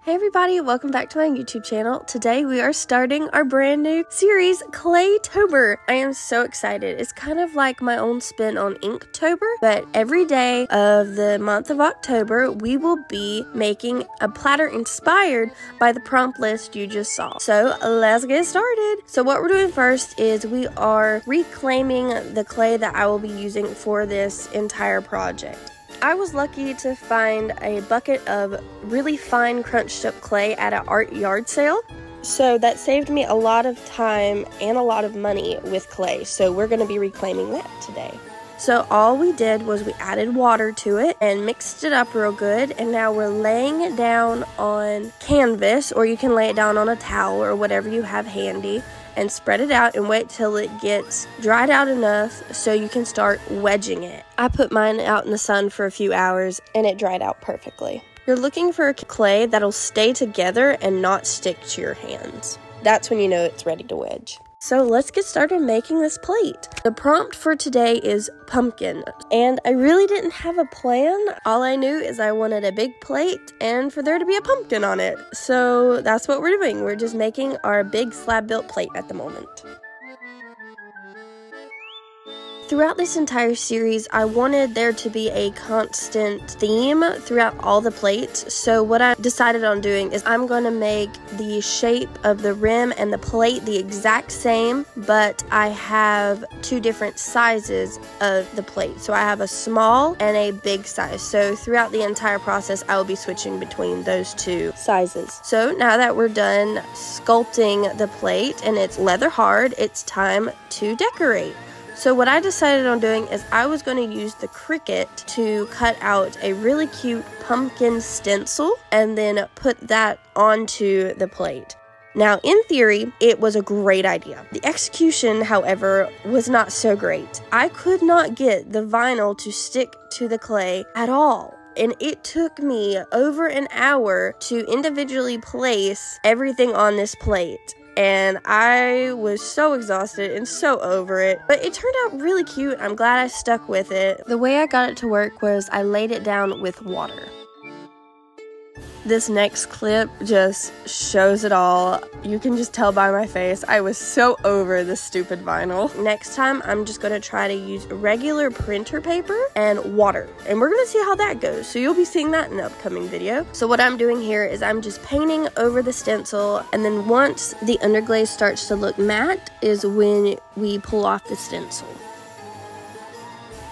Hey everybody, welcome back to my YouTube channel. Today we are starting our brand new series, Claytober. I am so excited. It's kind of like my own spin on Inktober, but every day of the month of October, we will be making a platter inspired by the prompt list you just saw. So let's get started. So what we're doing first is we are reclaiming the clay that I will be using for this entire project. I was lucky to find a bucket of really fine crunched up clay at an art yard sale. So that saved me a lot of time and a lot of money with clay. So we're going to be reclaiming that today. So all we did was we added water to it and mixed it up real good. And now we're laying it down on canvas, or you can lay it down on a towel or whatever you have handy, and spread it out and wait till it gets dried out enough so you can start wedging it. I put mine out in the sun for a few hours and it dried out perfectly. You're looking for a clay that'll stay together and not stick to your hands. That's when you know it's ready to wedge. So let's get started making this plate. The prompt for today is pumpkin, and I really didn't have a plan. All I knew is I wanted a big plate and for there to be a pumpkin on it. So that's what we're doing. We're just making our big slab built plate at the moment. Throughout this entire series, I wanted there to be a constant theme throughout all the plates. So what I decided on doing is I'm going to make the shape of the rim and the plate the exact same, but I have two different sizes of the plate. So I have a small and a big size. So throughout the entire process, I will be switching between those two sizes. So now that we're done sculpting the plate and it's leather hard, it's time to decorate. So what I decided on doing is I was going to use the Cricut to cut out a really cute pumpkin stencil and then put that onto the plate. Now, in theory, it was a great idea. The execution, however, was not so great. I could not get the vinyl to stick to the clay at all. And it took me over an hour to individually place everything on this plate. And I was so exhausted and so over it, but it turned out really cute. I'm glad I stuck with it. The way I got it to work was I laid it down with water. This next clip just shows it all. You can just tell by my face. I was so over this stupid vinyl. Next time, I'm just gonna try to use regular printer paper and water. And we're gonna see how that goes. So you'll be seeing that in an upcoming video. So what I'm doing here is I'm just painting over the stencil, and then once the underglaze starts to look matte is when we pull off the stencil.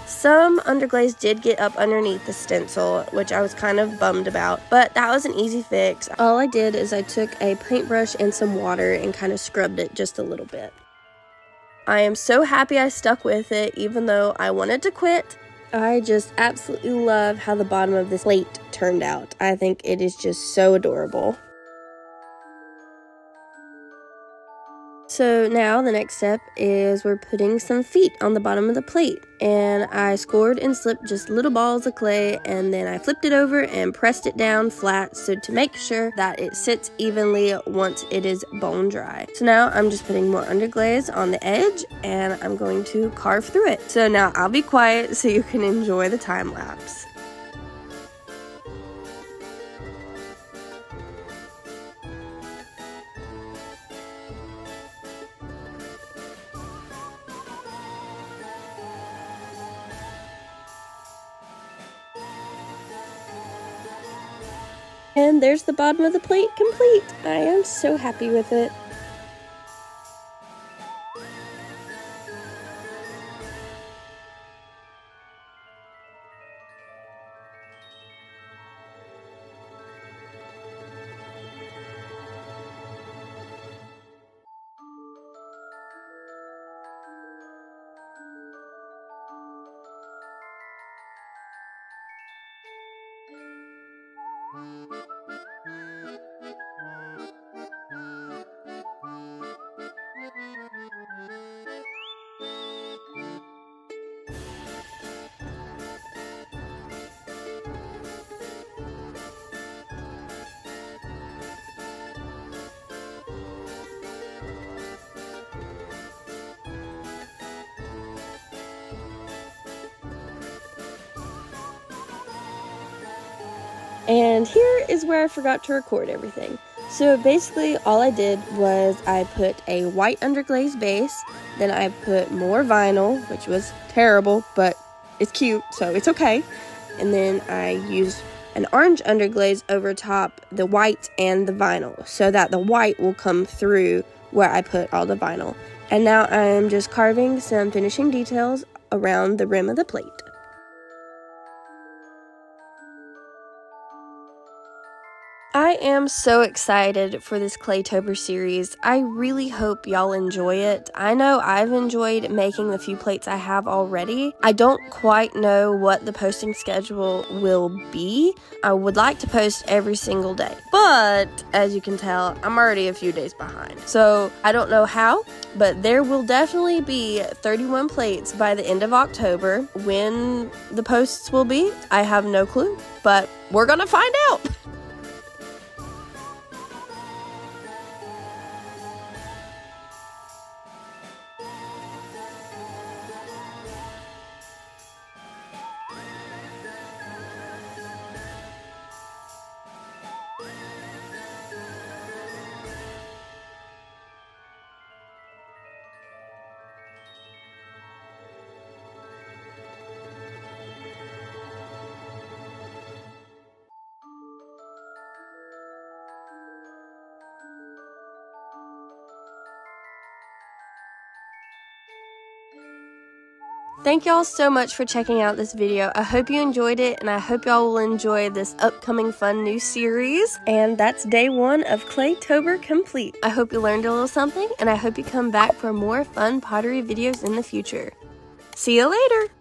Some underglaze did get up underneath the stencil, which I was kind of bummed about, but that was an easy fix. All I did is I took a paintbrush and some water and kind of scrubbed it just a little bit. I am so happy I stuck with it, even though I wanted to quit. I just absolutely love how the bottom of this plate turned out. I think it is just so adorable. So now the next step is we're putting some feet on the bottom of the plate, and I scored and slipped just little balls of clay, and then I flipped it over and pressed it down flat so to make sure that it sits evenly once it is bone dry. So now I'm just putting more underglaze on the edge and I'm going to carve through it. So now I'll be quiet so you can enjoy the time lapse. And there's the bottom of the plate complete. I am so happy with it. And here is where I forgot to record everything. So basically all I did was I put a white underglaze base, then I put more vinyl, which was terrible, but it's cute, so it's okay. And then I used an orange underglaze over top the white and the vinyl so that the white will come through where I put all the vinyl. And now I'm just carving some finishing details around the rim of the plate. I am so excited for this Claytober series. I really hope y'all enjoy it. I know I've enjoyed making the few plates I have already. I don't quite know what the posting schedule will be. I would like to post every single day, but as you can tell, I'm already a few days behind. So I don't know how, but there will definitely be 31 plates by the end of October. When the posts will be, I have no clue, but we're gonna find out. Thank y'all so much for checking out this video. I hope you enjoyed it, and I hope y'all will enjoy this upcoming fun new series. And that's day 1 of Claytober complete. I hope you learned a little something, and I hope you come back for more fun pottery videos in the future. See you later!